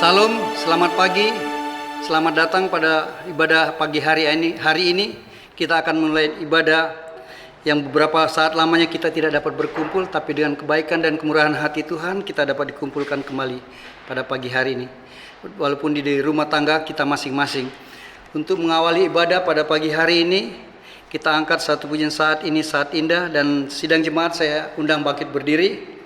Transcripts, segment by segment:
Salam, selamat pagi. Selamat datang pada ibadah pagi hari ini. Hari ini kita akan mulai ibadah yang beberapa saat lamanya kita tidak dapat berkumpul, tapi dengan kebaikan dan kemurahan hati Tuhan kita dapat dikumpulkan kembali pada pagi hari ini. Walaupun di rumah tangga kita masing-masing. Untuk mengawali ibadah pada pagi hari ini, kita angkat satu pujian saat ini, saat indah, dan sidang jemaat saya undang bangkit berdiri.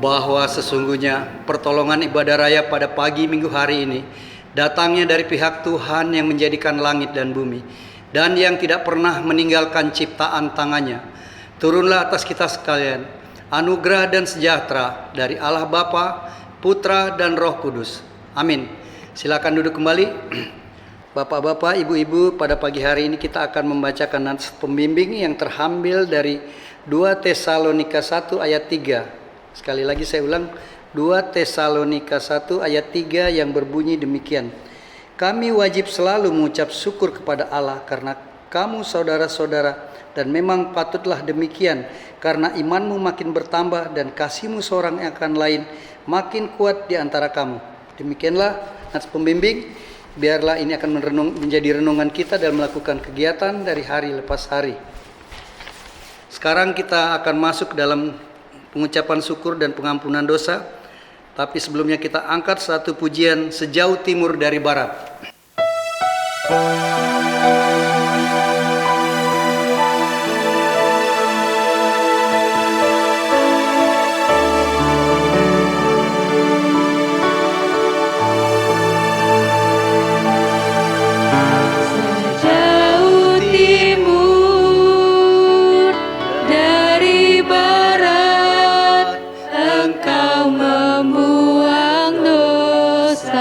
Bahwa sesungguhnya pertolongan ibadah raya pada pagi minggu hari ini datangnya dari pihak Tuhan yang menjadikan langit dan bumi dan yang tidak pernah meninggalkan ciptaan tangannya. Turunlah atas kita sekalian anugerah dan sejahtera dari Allah Bapa, Putra dan Roh Kudus. Amin. Silakan duduk kembali. Bapak-bapak, ibu-ibu, pada pagi hari ini kita akan membacakan nats pembimbing yang terambil dari 2 Tesalonika 1 ayat 3. Sekali lagi saya ulang, 2 Tesalonika 1 ayat 3 yang berbunyi demikian. Kami wajib selalu mengucap syukur kepada Allah karena kamu saudara-saudara, dan memang patutlah demikian karena imanmu makin bertambah dan kasihmu seorang akan lain makin kuat di antara kamu. Demikianlah nats pembimbing. Biarlah ini akan menjadi renungan kita dalam melakukan kegiatan dari hari lepas hari. Sekarang kita akan masuk dalam pengucapan syukur dan pengampunan dosa. Tapi sebelumnya kita angkat satu pujian sejauh timur dari barat. Membuang dosaku.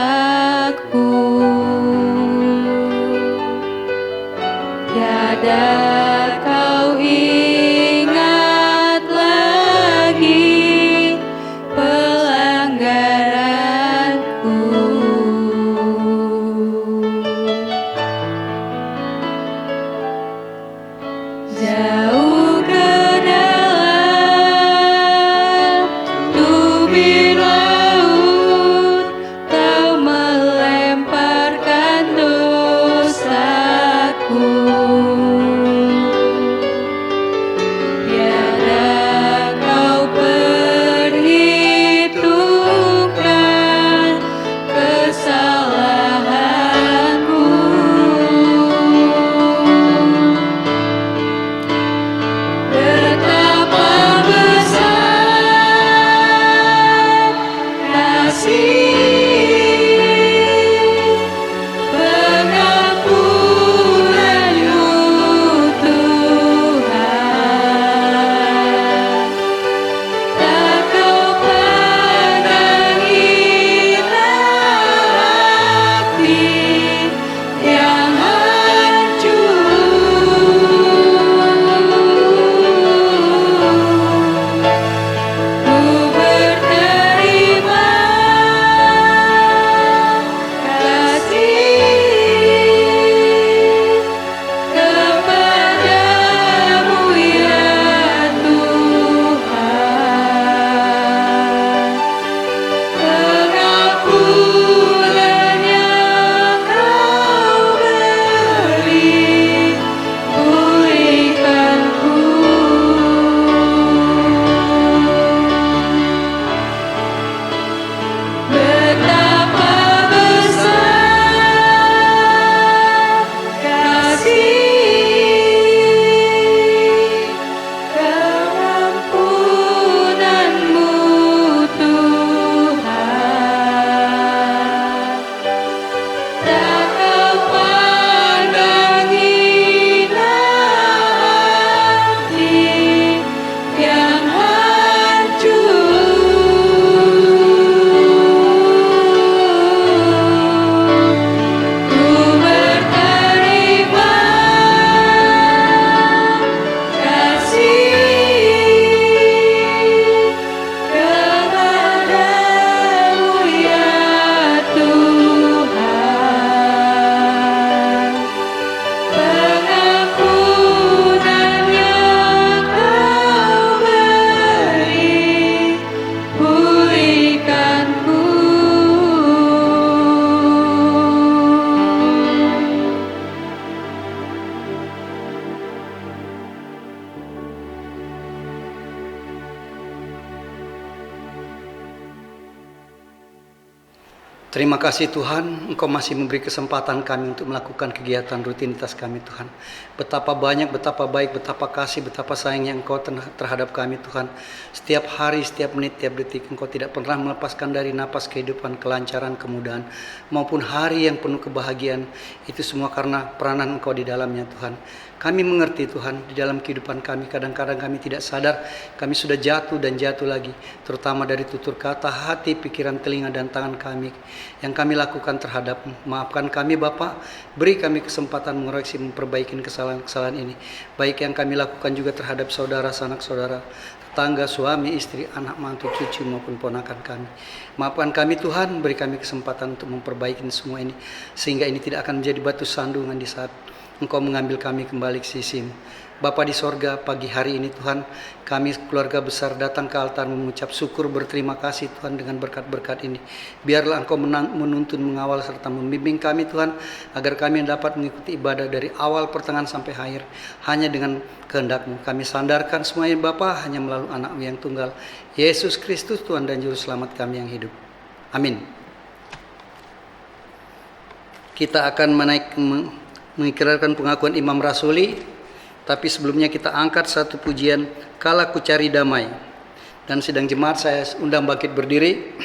Terima kasih Tuhan, Engkau masih memberi kesempatan kami untuk melakukan kegiatan rutinitas kami Tuhan. Betapa banyak, betapa baik, betapa kasih, betapa sayangnya Engkau terhadap kami Tuhan. Setiap hari, setiap menit, setiap detik Engkau tidak pernah melepaskan dari napas kehidupan, kelancaran, kemudahan, maupun hari yang penuh kebahagiaan. Itu semua karena peranan Engkau di dalamnya Tuhan. Kami mengerti Tuhan, di dalam kehidupan kami kadang-kadang kami tidak sadar kami sudah jatuh dan jatuh lagi, terutama dari tutur kata, hati, pikiran, telinga, dan tangan kami yang kami lakukan terhadap-Mu. Maafkan kami Bapa, beri kami kesempatan mengoreksi, memperbaiki kesalahan-kesalahan ini, baik yang kami lakukan juga terhadap saudara, sanak saudara, tetangga, suami, istri, anak, mantu, cucu maupun ponakan kami. Maafkan kami Tuhan, beri kami kesempatan untuk memperbaiki semua ini, sehingga ini tidak akan menjadi batu sandungan di saat Engkau mengambil kami kembali ke sisi-Mu. Bapa di sorga, pagi hari ini Tuhan, kami keluarga besar datang ke altar mengucap syukur, berterima kasih Tuhan dengan berkat-berkat ini. Biarlah Engkau menuntun, mengawal, serta membimbing kami Tuhan, agar kami dapat mengikuti ibadah dari awal, pertengahan, sampai akhir, hanya dengan kehendak-Mu. Kami sandarkan semuanya Bapa hanya melalui anak-Mu yang tunggal, Yesus Kristus Tuhan dan Juru Selamat kami yang hidup. Amin. Kita akan mengikrarkan pengakuan Imam Rasuli, tapi sebelumnya kita angkat satu pujian, Kala Ku Cari Damai. Dan sidang jemaat saya undang bangkit berdiri.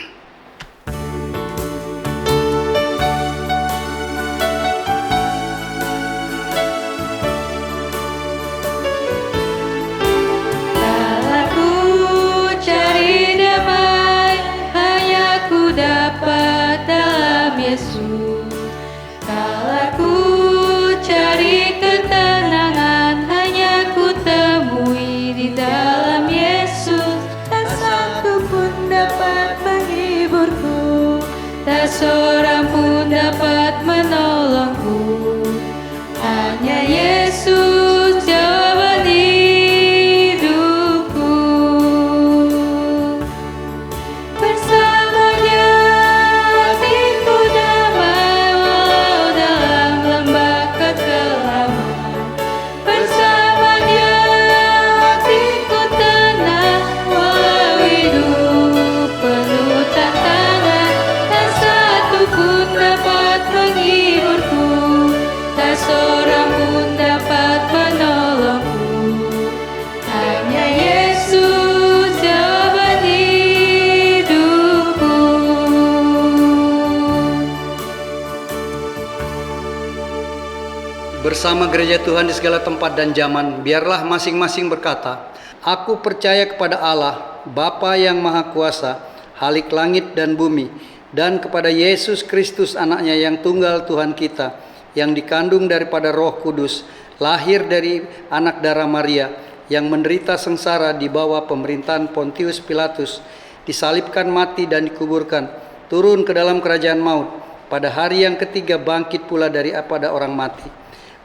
Kala ku cari damai, hanya ku dapat dalam Yesus. Kala ku cari ketenangan, hanya ku temui di dalam Yesus. Tak satu pun dapat menghiburku, tak seorang pun dapat menolongku. Hanya Yesus jawaban hidupku. Bersamanya hatiku damai, walau dalam lembah kekelaman. Bersamanya hatiku tenang, walau hidup penuh tantangan. Tak satu pun dapat menghiburku, tak seorang pun dapat menolongku. Hanya Yesus jawaban hidupku. Bersama gereja Tuhan di segala tempat dan zaman, biarlah masing-masing berkata, Aku percaya kepada Allah, Bapa yang Maha Kuasa, Halik langit dan bumi, dan kepada Yesus Kristus anaknya yang tunggal Tuhan kita, yang dikandung daripada Roh Kudus, lahir dari anak darah Maria, yang menderita sengsara di bawah pemerintahan Pontius Pilatus, disalibkan, mati dan dikuburkan, turun ke dalam kerajaan maut, pada hari yang ketiga bangkit pula daripada orang mati,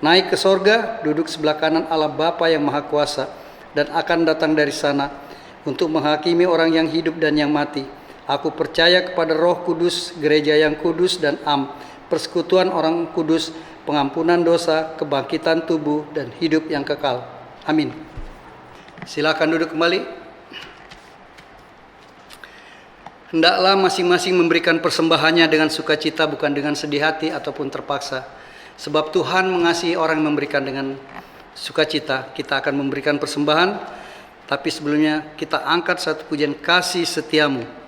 naik ke sorga, duduk sebelah kanan Allah Bapa yang Maha Kuasa, dan akan datang dari sana untuk menghakimi orang yang hidup dan yang mati. Aku percaya kepada Roh Kudus, gereja yang kudus dan persekutuan orang kudus, pengampunan dosa, kebangkitan tubuh, dan hidup yang kekal. Amin. Silakan duduk kembali. Hendaklah masing-masing memberikan persembahannya dengan sukacita, bukan dengan sedih hati ataupun terpaksa. Sebab Tuhan mengasihi orang yang memberikan dengan sukacita. Kita akan memberikan persembahan, tapi sebelumnya kita angkat satu pujian Kasih Setiamu.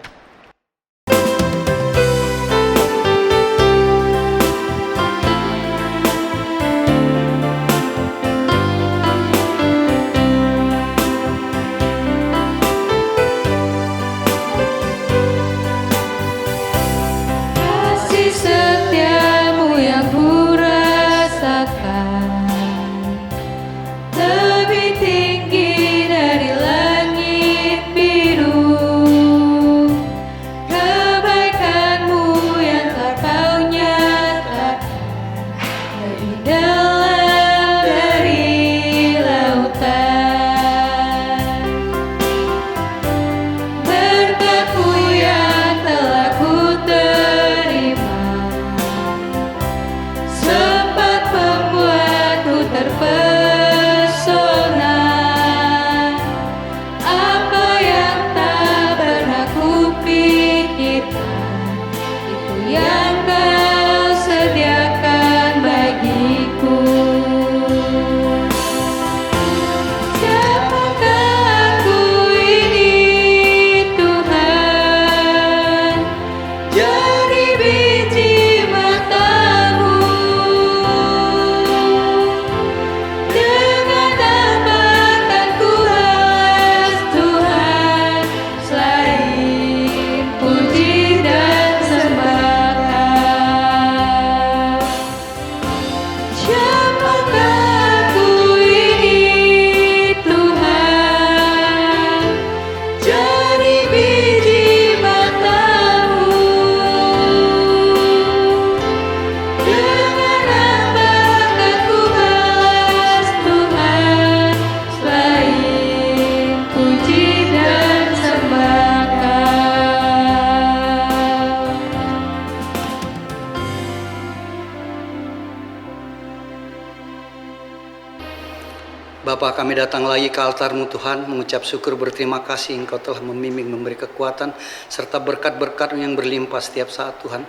Kasih setiamu yang ku rasakan, lebih tinggi dari langit biru. Bapa, kami datang lagi ke altar-Mu Tuhan, mengucap syukur berterima kasih Engkau telah membimbing, memberi kekuatan, serta berkat-berkat yang berlimpah setiap saat Tuhan.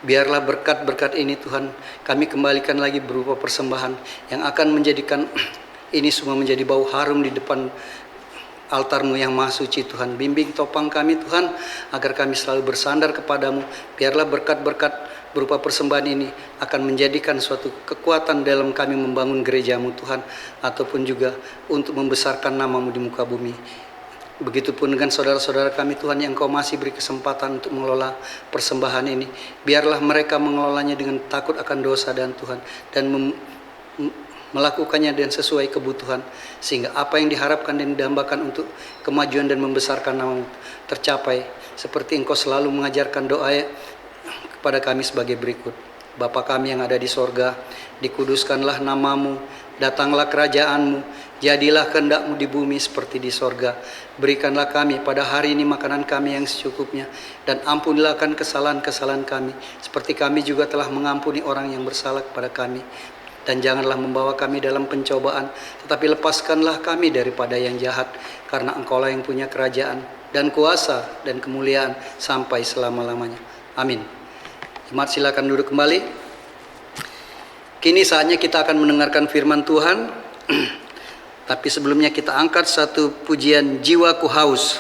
Biarlah berkat-berkat ini Tuhan, kami kembalikan lagi berupa persembahan yang akan menjadikan ini semua menjadi bau harum di depan altar-Mu yang maha suci Tuhan. Bimbing topang kami Tuhan, agar kami selalu bersandar kepadamu. Biarlah berkat-berkat berupa persembahan ini akan menjadikan suatu kekuatan dalam kami membangun gereja-Mu Tuhan, ataupun juga untuk membesarkan nama-Mu di muka bumi. Begitupun dengan saudara-saudara kami Tuhan yang Kau masih beri kesempatan untuk mengelola persembahan ini. Biarlah mereka mengelolanya dengan takut akan dosa dan Tuhan, dan melakukannya dan sesuai kebutuhan, sehingga apa yang diharapkan dan didambakan untuk kemajuan dan membesarkan nama-Mu tercapai, seperti Engkau selalu mengajarkan doa kepada kami sebagai berikut. Bapa kami yang ada di sorga, dikuduskanlah nama-Mu, datanglah kerajaan-Mu, jadilah kehendak-Mu di bumi seperti di sorga. Berikanlah kami pada hari ini makanan kami yang secukupnya, dan ampunilah akan kesalahan-kesalahan kami, seperti kami juga telah mengampuni orang yang bersalah kepada kami. Dan janganlah membawa kami dalam pencobaan, tetapi lepaskanlah kami daripada yang jahat, karena Engkaulah yang punya kerajaan, dan kuasa, dan kemuliaan sampai selama-lamanya. Amin. Jemaat silakan duduk kembali. Kini saatnya kita akan mendengarkan firman Tuhan. Tapi sebelumnya kita angkat satu pujian Jiwaku Haus.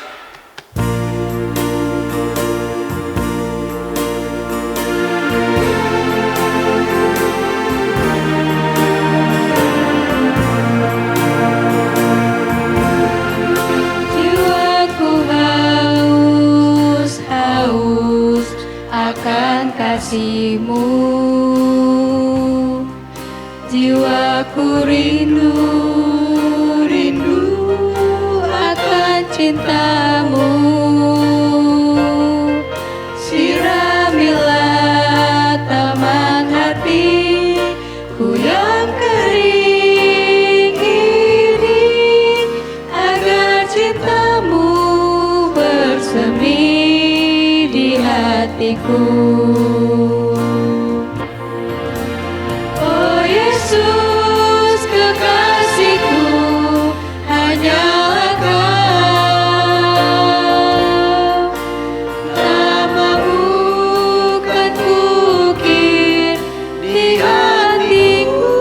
Jiwaku haus, haus akan kasih-Mu. Jiwaku rindu, rindu akan cinta-Mu. Siramilah taman hatiku yang kering ini, agar cinta-Mu bersemi di hatiku. Oh Yesus kekasihku, hanyalah Kau. Nama-Mu kan kukir di hatiku.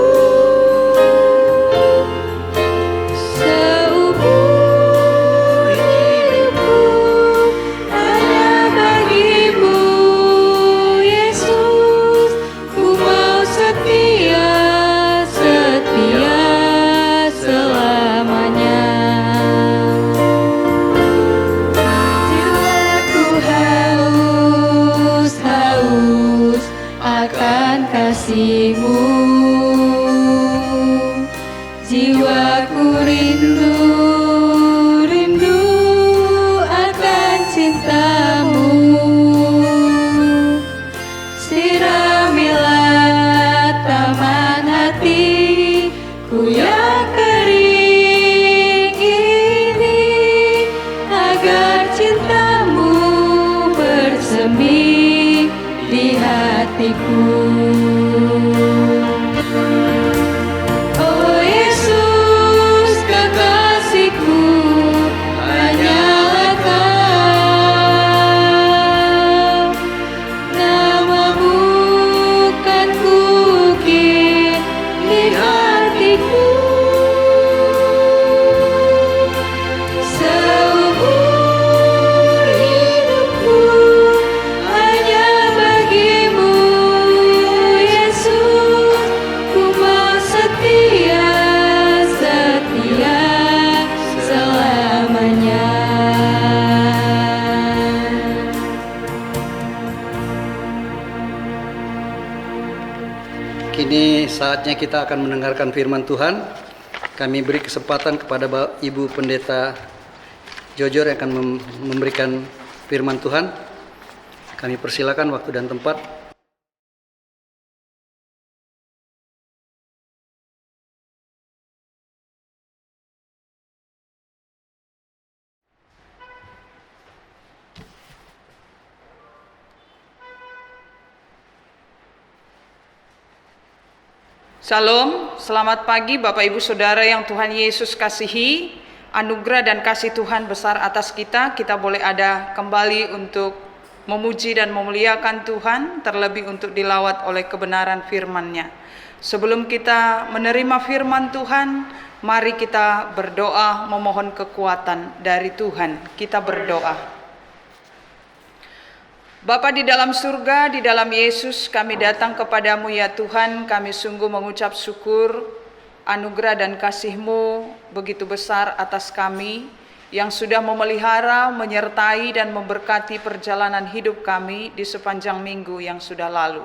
Seumur hidupku hanya bagi-Mu, Yesus. Ku mau setia, setia selamanya. Jiwaku haus, haus akan kasih-Mu. Jiwaku rindu, rindu akan cinta-Mu. Siramilah taman hatiku yang kering ini, agar cinta-Mu bersemi di hatiku. Oh Yesus kekasihku, hanyalah Kau. Nama-Mu kan kukir di hatiku. Seumur hidupku hanya bagi-Mu, Yesus. Ku mau setia, setia selamanya. Kini saatnya kita akan mendengarkan firman Tuhan. Kami beri kesempatan kepada Ibu Pendeta Jojor yang akan memberikan firman Tuhan. Kami persilakan waktu dan tempat. Shalom, selamat pagi Bapak Ibu Saudara yang Tuhan Yesus kasihi. Anugerah dan kasih Tuhan besar atas kita. Kita boleh ada kembali untuk memuji dan memuliakan Tuhan, terlebih untuk dilawat oleh kebenaran firman-Nya. Sebelum kita menerima firman Tuhan, mari kita berdoa memohon kekuatan dari Tuhan. Kita berdoa. Bapa di dalam surga, di dalam Yesus, kami datang kepadamu ya Tuhan. Kami sungguh mengucap syukur, anugerah dan kasih-Mu begitu besar atas kami, yang sudah memelihara, menyertai dan memberkati perjalanan hidup kami di sepanjang minggu yang sudah lalu.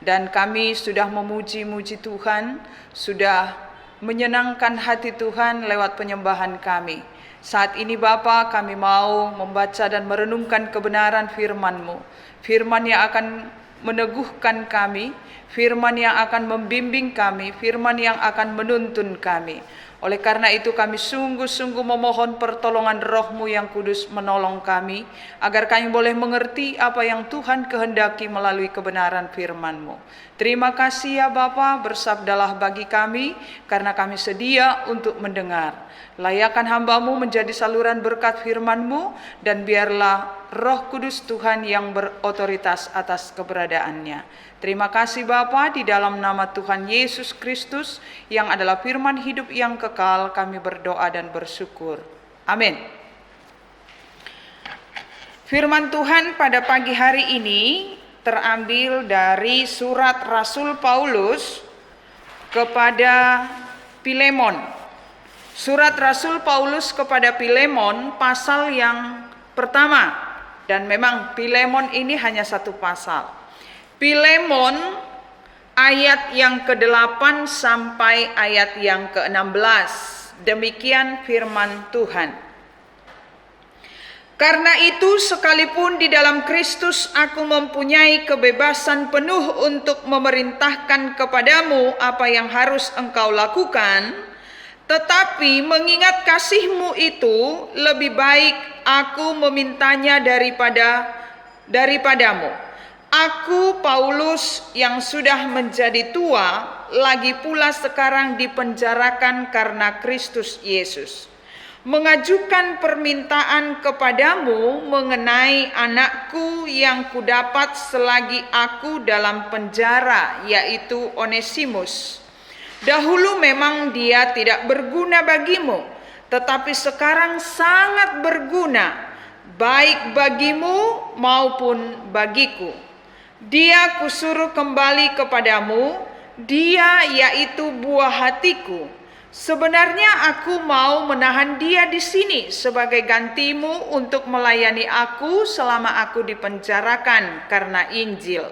Dan kami sudah memuji-muji Tuhan, sudah menyenangkan hati Tuhan lewat penyembahan kami. Saat ini Bapa, kami mau membaca dan merenungkan kebenaran firman-Mu. Firman yang akan meneguhkan kami, firman yang akan membimbing kami, firman yang akan menuntun kami. Oleh karena itu kami sungguh-sungguh memohon pertolongan Roh-Mu yang kudus menolong kami, agar kami boleh mengerti apa yang Tuhan kehendaki melalui kebenaran firman-Mu. Terima kasih ya Bapa, bersabdalah bagi kami, karena kami sedia untuk mendengar. Layakkan hamba-Mu menjadi saluran berkat firman-Mu, dan biarlah Roh Kudus Tuhan yang berotoritas atas keberadaannya. Terima kasih Bapa, di dalam nama Tuhan Yesus Kristus yang adalah firman hidup yang kekal, kami berdoa dan bersyukur. Amin. Firman Tuhan pada pagi hari ini terambil dari surat Rasul Paulus kepada Filemon. Surat Rasul Paulus kepada Filemon pasal yang pertama, dan memang Filemon ini hanya satu pasal. Filemon ayat yang ke-8 sampai ayat yang ke-16. Demikian firman Tuhan. Karena itu sekalipun di dalam Kristus aku mempunyai kebebasan penuh untuk memerintahkan kepadamu apa yang harus engkau lakukan, tetapi mengingat kasih-Mu itu lebih baik aku memintanya daripadamu. Aku Paulus yang sudah menjadi tua, lagi pula sekarang dipenjarakan karena Kristus Yesus, mengajukan permintaan kepadamu mengenai anakku yang kudapat selagi aku dalam penjara, yaitu Onesimus. Dahulu memang dia tidak berguna bagimu, tetapi sekarang sangat berguna, baik bagimu maupun bagiku. Dia kusuruh kembali kepadamu, dia yaitu buah hatiku. Sebenarnya aku mau menahan dia di sini sebagai gantimu untuk melayani aku selama aku dipenjarakan karena Injil.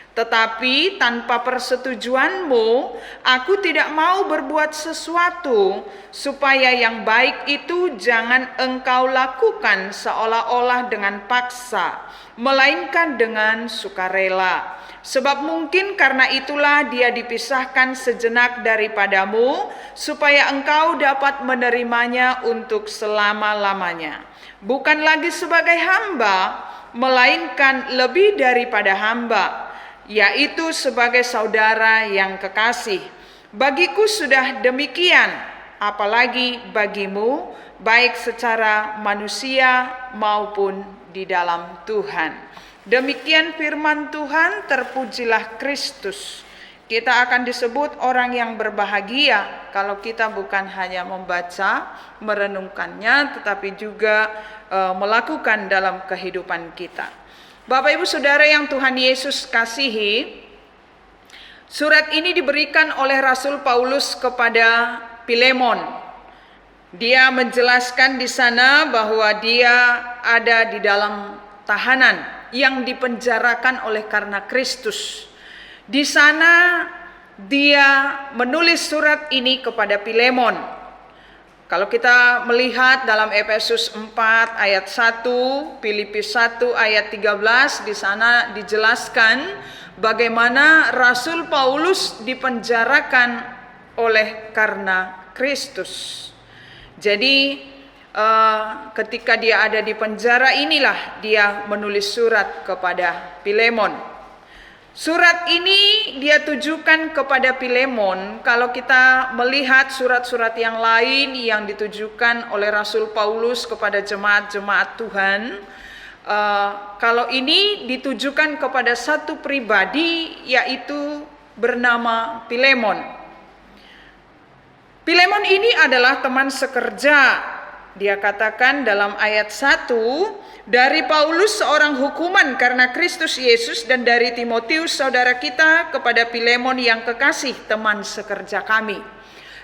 Tetapi tanpa persetujuanmu, aku tidak mau berbuat sesuatu supaya yang baik itu jangan engkau lakukan seolah-olah dengan paksa, melainkan dengan sukarela. Sebab mungkin karena itulah dia dipisahkan sejenak daripadamu, supaya engkau dapat menerimanya untuk selama-lamanya. Bukan lagi sebagai hamba, melainkan lebih daripada hamba, yaitu sebagai saudara yang kekasih. Bagiku sudah demikian, apalagi bagimu, baik secara manusia maupun di dalam Tuhan. Demikian firman Tuhan, terpujilah Kristus. Kita akan disebut orang yang berbahagia kalau kita bukan hanya membaca, merenungkannya, tetapi juga melakukan dalam kehidupan kita. Bapak Ibu Saudara yang Tuhan Yesus kasihi, surat ini diberikan oleh Rasul Paulus kepada Filemon. Dia menjelaskan di sana bahwa dia ada di dalam tahanan yang dipenjarakan oleh karena Kristus. Di sana dia menulis surat ini kepada Filemon. Kalau kita melihat dalam Efesus 4 ayat 1, Filipi 1 ayat 13, di sana dijelaskan bagaimana Rasul Paulus dipenjarakan oleh karena Kristus. Jadi ketika dia ada di penjara inilah dia menulis surat kepada Filemon. Surat ini dia tujukan kepada Filemon. Kalau kita melihat surat-surat yang lain yang ditujukan oleh Rasul Paulus kepada jemaat-jemaat Tuhan, kalau ini ditujukan kepada satu pribadi, yaitu bernama Filemon. Filemon ini adalah teman sekerja. Dia katakan dalam ayat 1, dari Paulus seorang hukuman karena Kristus Yesus, dan dari Timotius saudara kita kepada Filemon yang kekasih, teman sekerja kami.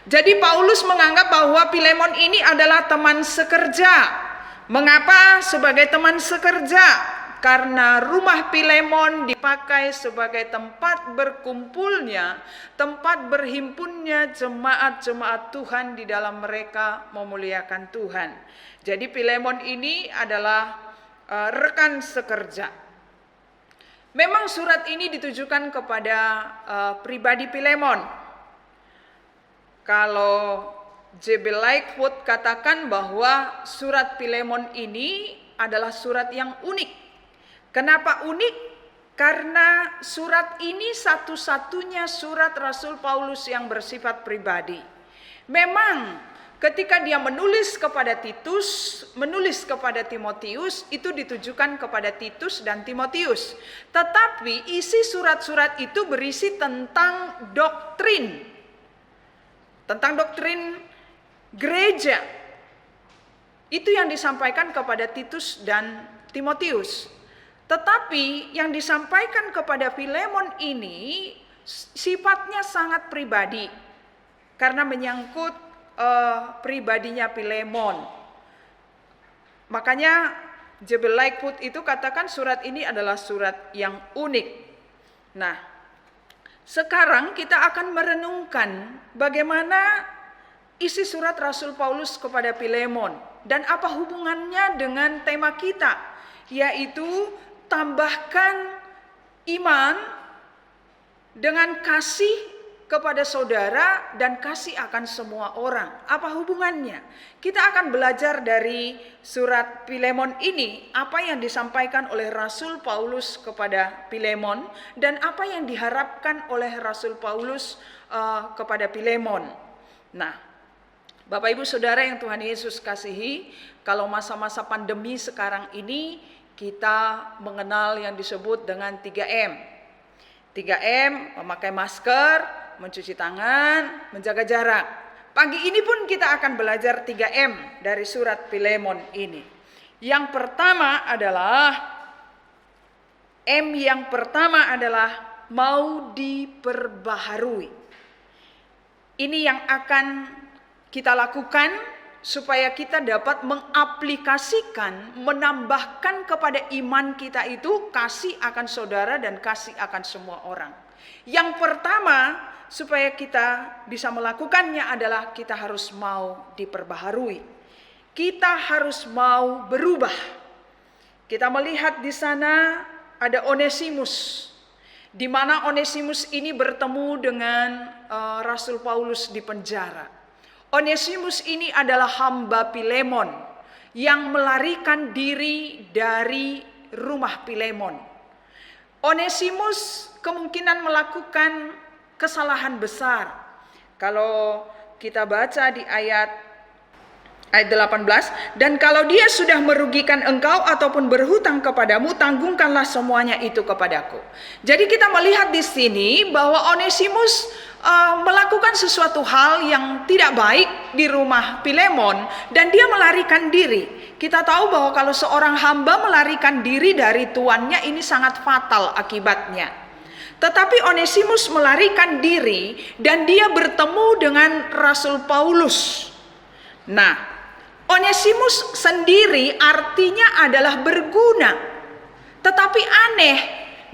Jadi Paulus menganggap bahwa Filemon ini adalah teman sekerja. Mengapa sebagai teman sekerja? Karena rumah Filemon dipakai sebagai tempat berkumpulnya, tempat berhimpunnya jemaat-jemaat Tuhan di dalam mereka memuliakan Tuhan. Jadi Filemon ini adalah rekan sekerja. Memang surat ini ditujukan kepada pribadi Filemon. Kalau J.B. Lightfoot katakan bahwa surat Filemon ini adalah surat yang unik. Kenapa unik? Karena surat ini satu-satunya surat Rasul Paulus yang bersifat pribadi. Memang ketika dia menulis kepada Titus, menulis kepada Timotius, itu ditujukan kepada Titus dan Timotius. Tetapi isi surat-surat itu berisi tentang doktrin. Tentang doktrin gereja. Itu yang disampaikan kepada Titus dan Timotius. Tetapi yang disampaikan kepada Filemon ini sifatnya sangat pribadi. Karena menyangkut pribadinya Filemon. Makanya J.B. Lightfoot itu katakan surat ini adalah surat yang unik. Nah, sekarang kita akan merenungkan bagaimana isi surat Rasul Paulus kepada Filemon dan apa hubungannya dengan tema kita, yaitu tambahkan iman dengan kasih kepada saudara dan kasih akan semua orang. Apa hubungannya? Kita akan belajar dari surat Filemon ini, apa yang disampaikan oleh Rasul Paulus kepada Filemon dan apa yang diharapkan oleh Rasul Paulus kepada Filemon. Nah, Bapak Ibu Saudara yang Tuhan Yesus kasihi, kalau masa-masa pandemi sekarang ini kita mengenal yang disebut dengan 3M. 3M, memakai masker, mencuci tangan, menjaga jarak. Pagi ini pun kita akan belajar 3M dari surat Filemon ini. Yang pertama adalah adalah mau diperbaharui. Ini yang akan kita lakukan supaya kita dapat mengaplikasikan, menambahkan kepada iman kita itu kasih akan saudara dan kasih akan semua orang. Yang pertama supaya kita bisa melakukannya adalah kita harus mau diperbaharui. Kita harus mau berubah. Kita melihat di sana ada Onesimus, di mana Onesimus ini bertemu dengan Rasul Paulus di penjara. Onesimus ini adalah hamba Filemon yang melarikan diri dari rumah Filemon. Onesimus kemungkinan melakukan kesalahan besar. Kalau kita baca di ayat 18, dan kalau dia sudah merugikan engkau ataupun berhutang kepadamu, tanggungkanlah semuanya itu kepadaku. Jadi kita melihat di sini bahwa Onesimus melakukan sesuatu hal yang tidak baik di rumah Filemon dan dia melarikan diri. Kita tahu bahwa kalau seorang hamba melarikan diri dari tuannya ini sangat fatal akibatnya. Tetapi Onesimus melarikan diri dan dia bertemu dengan Rasul Paulus. Nah, Onesimus sendiri artinya adalah berguna. Tetapi aneh,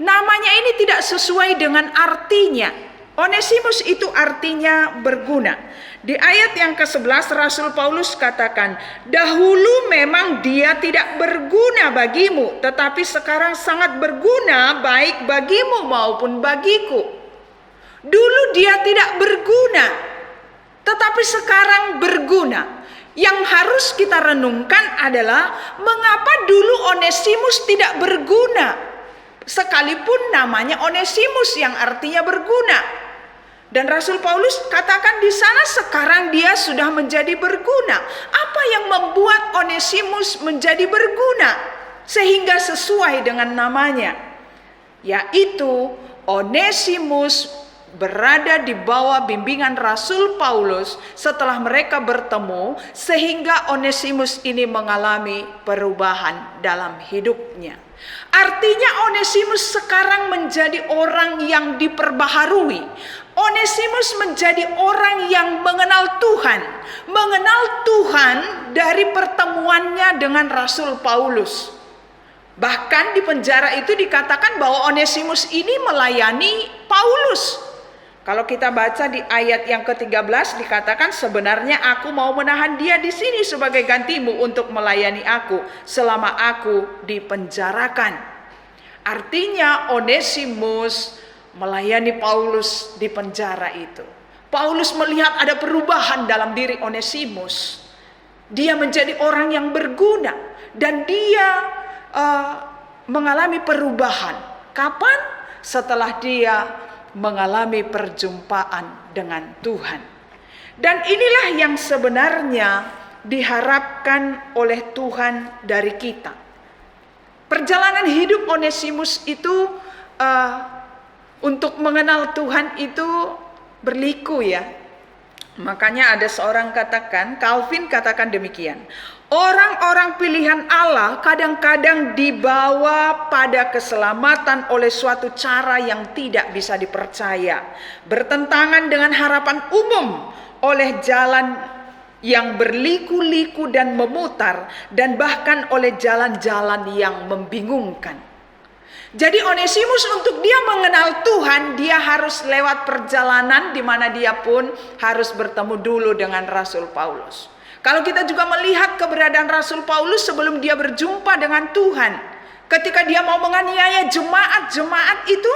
namanya ini tidak sesuai dengan artinya. Onesimus itu artinya berguna. Di ayat yang ke-11 Rasul Paulus katakan, dahulu memang dia tidak berguna bagimu, tetapi sekarang sangat berguna baik bagimu maupun bagiku. Dulu dia tidak berguna, tetapi sekarang berguna. Yang harus kita renungkan adalah mengapa dulu Onesimus tidak berguna. Sekalipun namanya Onesimus yang artinya berguna. Dan Rasul Paulus katakan di sana sekarang dia sudah menjadi berguna. Apa yang membuat Onesimus menjadi berguna sehingga sesuai dengan namanya? Yaitu Onesimus berada di bawah bimbingan Rasul Paulus setelah mereka bertemu, sehingga Onesimus ini mengalami perubahan dalam hidupnya. Artinya Onesimus sekarang menjadi orang yang diperbaharui. Onesimus menjadi orang yang mengenal Tuhan dari pertemuannya dengan Rasul Paulus. Bahkan di penjara itu dikatakan bahwa Onesimus ini melayani Paulus. Kalau kita baca di ayat yang ke-13 dikatakan, sebenarnya aku mau menahan dia di sini sebagai gantimu untuk melayani aku selama aku dipenjarakan. Artinya Onesimus melayani Paulus di penjara itu. Paulus melihat ada perubahan dalam diri Onesimus. Dia menjadi orang yang berguna dan dia mengalami perubahan. Kapan? Setelah dia mengalami perjumpaan dengan Tuhan. Dan inilah yang sebenarnya diharapkan oleh Tuhan dari kita. Perjalanan hidup Onesimus itu untuk mengenal Tuhan itu berliku ya. Makanya ada seorang Calvin katakan demikian. Orang-orang pilihan Allah kadang-kadang dibawa pada keselamatan oleh suatu cara yang tidak bisa dipercaya, bertentangan dengan harapan umum oleh jalan yang berliku-liku dan memutar, dan bahkan oleh jalan-jalan yang membingungkan. Jadi Onesimus untuk dia mengenal Tuhan, dia harus lewat perjalanan di mana dia pun harus bertemu dulu dengan Rasul Paulus. Kalau kita juga melihat keberadaan Rasul Paulus sebelum dia berjumpa dengan Tuhan, ketika dia mau menganiaya jemaat-jemaat itu,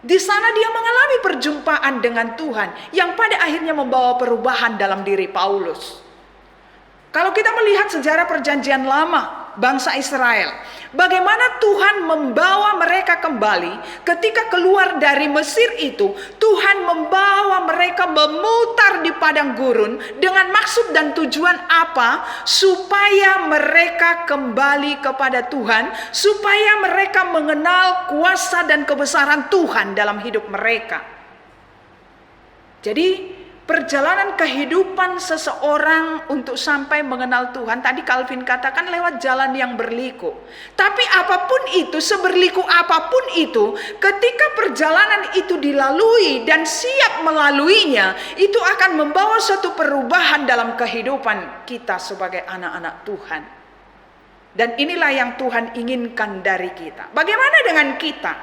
di sana dia mengalami perjumpaan dengan Tuhan yang pada akhirnya membawa perubahan dalam diri Paulus. Kalau kita melihat sejarah Perjanjian Lama, bangsa Israel, bagaimana Tuhan membawa mereka kembali ketika keluar dari Mesir itu, Tuhan membawa mereka memutar di padang gurun dengan maksud dan tujuan apa? Supaya mereka kembali kepada Tuhan, supaya mereka mengenal kuasa dan kebesaran Tuhan dalam hidup mereka. Jadi perjalanan kehidupan seseorang untuk sampai mengenal Tuhan, tadi Calvin katakan lewat jalan yang berliku. Tapi apapun itu, seberliku apapun itu, ketika perjalanan itu dilalui dan siap melaluinya, itu akan membawa suatu perubahan dalam kehidupan kita sebagai anak-anak Tuhan. Dan inilah yang Tuhan inginkan dari kita. Bagaimana dengan kita?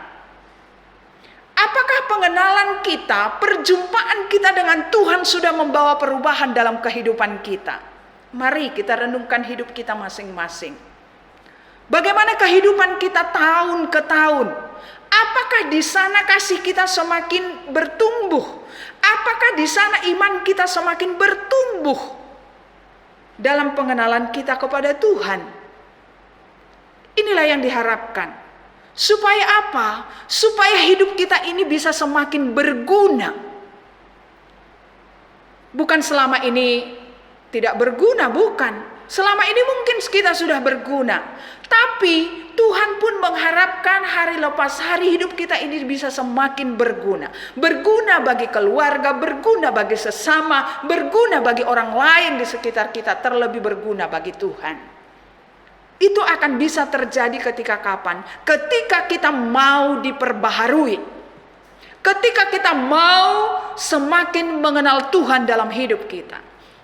Apakah pengenalan kita, perjumpaan kita dengan Tuhan sudah membawa perubahan dalam kehidupan kita? Mari kita renungkan hidup kita masing-masing. Bagaimana kehidupan kita tahun ke tahun? Apakah di sana kasih kita semakin bertumbuh? Apakah di sana iman kita semakin bertumbuh dalam pengenalan kita kepada Tuhan? Inilah yang diharapkan. Supaya apa? Supaya hidup kita ini bisa semakin berguna. Bukan selama ini tidak berguna, bukan. Selama ini mungkin kita sudah berguna. Tapi Tuhan pun mengharapkan hari lepas hari hidup kita ini bisa semakin berguna. Berguna bagi keluarga, berguna bagi sesama, berguna bagi orang lain di sekitar kita, terlebih berguna bagi Tuhan. Itu akan bisa terjadi ketika kapan? Ketika kita mau diperbaharui. Ketika kita mau semakin mengenal Tuhan dalam hidup kita.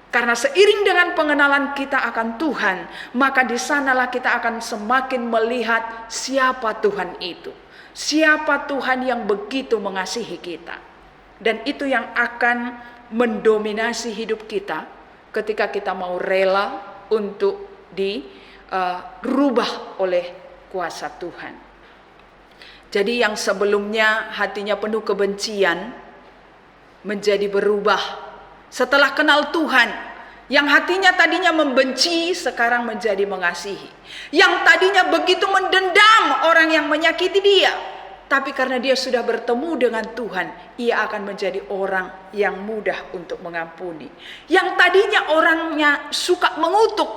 Karena seiring dengan pengenalan kita akan Tuhan, maka di sanalah kita akan semakin melihat siapa Tuhan itu. Siapa Tuhan yang begitu mengasihi kita. Dan itu yang akan mendominasi hidup kita ketika kita mau rela untuk dirubah oleh kuasa Tuhan. Jadi yang sebelumnya hatinya penuh kebencian menjadi berubah setelah kenal Tuhan. Yang hatinya tadinya membenci, sekarang menjadi mengasihi. Yang tadinya begitu mendendam orang yang menyakiti dia, tapi karena dia sudah bertemu dengan Tuhan, ia akan menjadi orang yang mudah untuk mengampuni. Yang tadinya orangnya suka mengutuk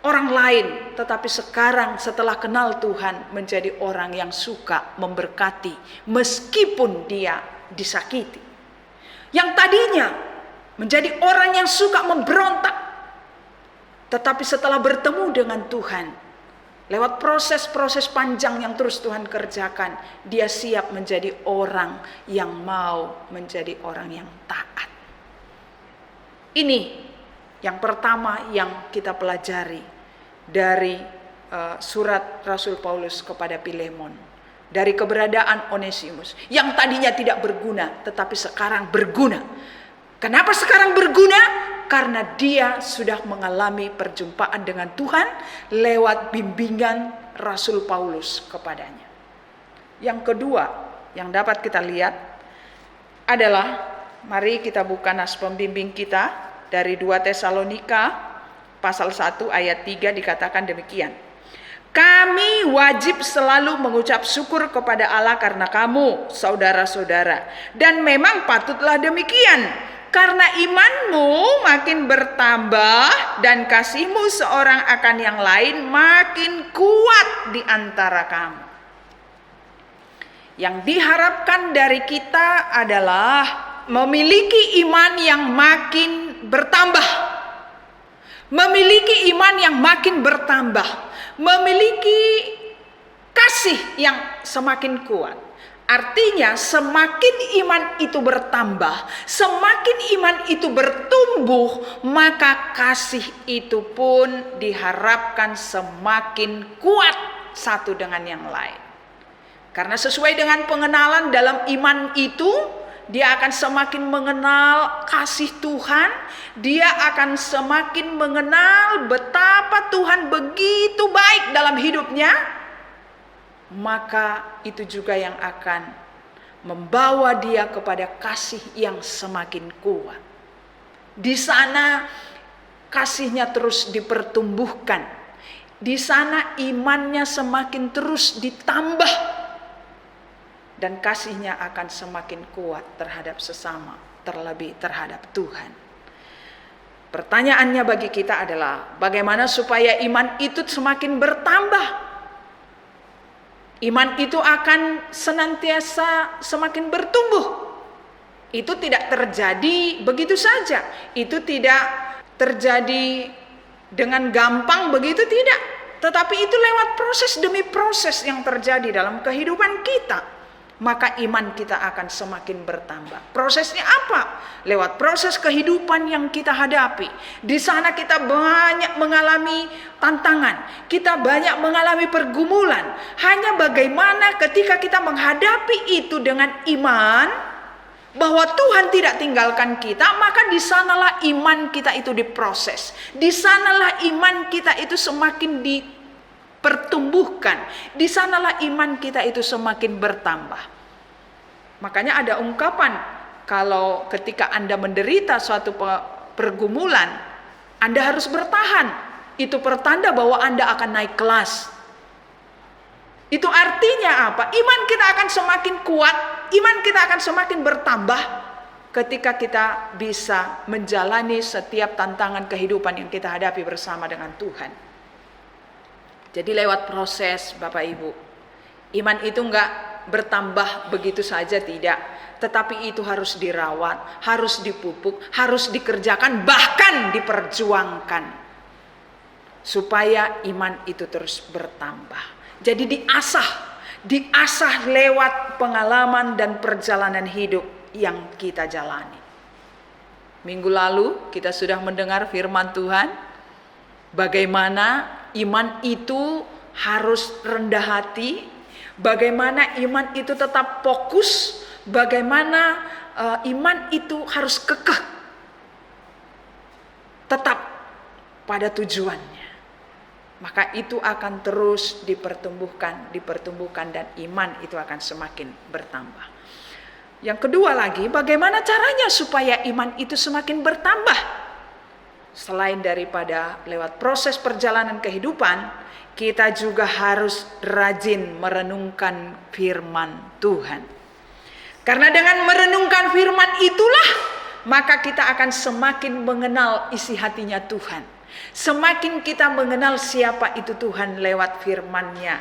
orang lain, tetapi sekarang setelah kenal Tuhan menjadi orang yang suka memberkati meskipun dia disakiti. Yang tadinya menjadi orang yang suka memberontak, tetapi setelah bertemu dengan Tuhan, lewat proses-proses panjang yang terus Tuhan kerjakan, dia siap menjadi orang yang mau menjadi orang yang taat. Ini yang pertama yang kita pelajari dari surat Rasul Paulus kepada Filemon. Dari keberadaan Onesimus yang tadinya tidak berguna, tetapi sekarang berguna. Kenapa sekarang berguna? Karena dia sudah mengalami perjumpaan dengan Tuhan lewat bimbingan Rasul Paulus kepadanya. Yang kedua yang dapat kita lihat adalah, mari kita buka nas pembimbing kita dari 2 Tesalonika pasal 1 ayat 3, dikatakan demikian. Kami wajib selalu mengucap syukur kepada Allah karena kamu, saudara-saudara. Dan memang patutlah demikian. Karena imanmu makin bertambah dan kasihmu seorang akan yang lain makin kuat di antara kamu. Yang diharapkan dari kita adalah memiliki iman yang makin bertambah. Memiliki iman yang makin bertambah. Memiliki kasih yang semakin kuat. Artinya semakin iman itu bertambah, semakin iman itu bertumbuh, maka kasih itu pun diharapkan semakin kuat satu dengan yang lain. Karena sesuai dengan pengenalan dalam iman itu, dia akan semakin mengenal kasih Tuhan, dia akan semakin mengenal betapa Tuhan begitu baik dalam hidupnya. Maka itu juga yang akan membawa dia kepada kasih yang semakin kuat. Di sana kasihnya terus dipertumbuhkan. Di sana imannya semakin terus ditambah. Dan kasihnya akan semakin kuat terhadap sesama, terlebih terhadap Tuhan. Pertanyaannya bagi kita adalah, bagaimana supaya iman itu semakin bertambah? Iman itu akan senantiasa semakin bertumbuh. Itu tidak terjadi begitu saja. Itu tidak terjadi dengan gampang begitu, tidak. Tetapi itu lewat proses demi proses yang terjadi dalam kehidupan kita. Maka iman kita akan semakin bertambah. Prosesnya apa? Lewat proses kehidupan yang kita hadapi. Di sana kita banyak mengalami tantangan. Kita banyak mengalami pergumulan. Hanya bagaimana ketika kita menghadapi itu dengan iman, bahwa Tuhan tidak tinggalkan kita, maka di sanalah iman kita itu diproses. Di sanalah iman kita itu semakin dipertumbuhkan. Di sanalah iman kita itu semakin bertambah. Makanya ada ungkapan, kalau ketika Anda menderita suatu pergumulan, Anda harus bertahan. Itu pertanda bahwa Anda akan naik kelas. Itu artinya apa? Iman kita akan semakin kuat, iman kita akan semakin bertambah ketika kita bisa menjalani setiap tantangan kehidupan yang kita hadapi bersama dengan Tuhan. Jadi lewat proses, Bapak Ibu, iman itu enggak bertambah begitu saja, tidak. Tetapi itu harus dirawat, harus dipupuk, harus dikerjakan, bahkan diperjuangkan. Supaya iman itu terus bertambah. Jadi diasah lewat pengalaman dan perjalanan hidup yang kita jalani. Minggu lalu kita sudah mendengar firman Tuhan, bagaimana iman itu harus rendah hati, bagaimana iman itu tetap fokus, bagaimana iman itu harus kekeh, tetap pada tujuannya. Maka itu akan terus dipertumbuhkan dan iman itu akan semakin bertambah. Yang kedua lagi, bagaimana caranya supaya iman itu semakin bertambah? selain daripada lewat proses perjalanan kehidupan, kita juga harus rajin merenungkan firman Tuhan. Karena dengan merenungkan firman itulah, maka kita akan semakin mengenal isi hatinya Tuhan. Semakin kita mengenal siapa itu Tuhan lewat firman-Nya.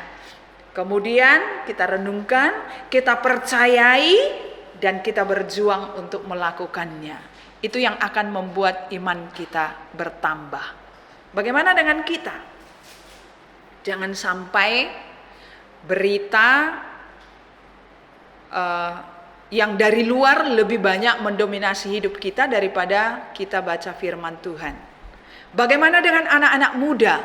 Kemudian kita renungkan, kita percayai, dan kita berjuang untuk melakukannya. Itu yang akan membuat iman kita bertambah. Bagaimana dengan kita? Jangan sampai berita yang dari luar lebih banyak mendominasi hidup kita daripada kita baca firman Tuhan. Bagaimana dengan anak-anak muda?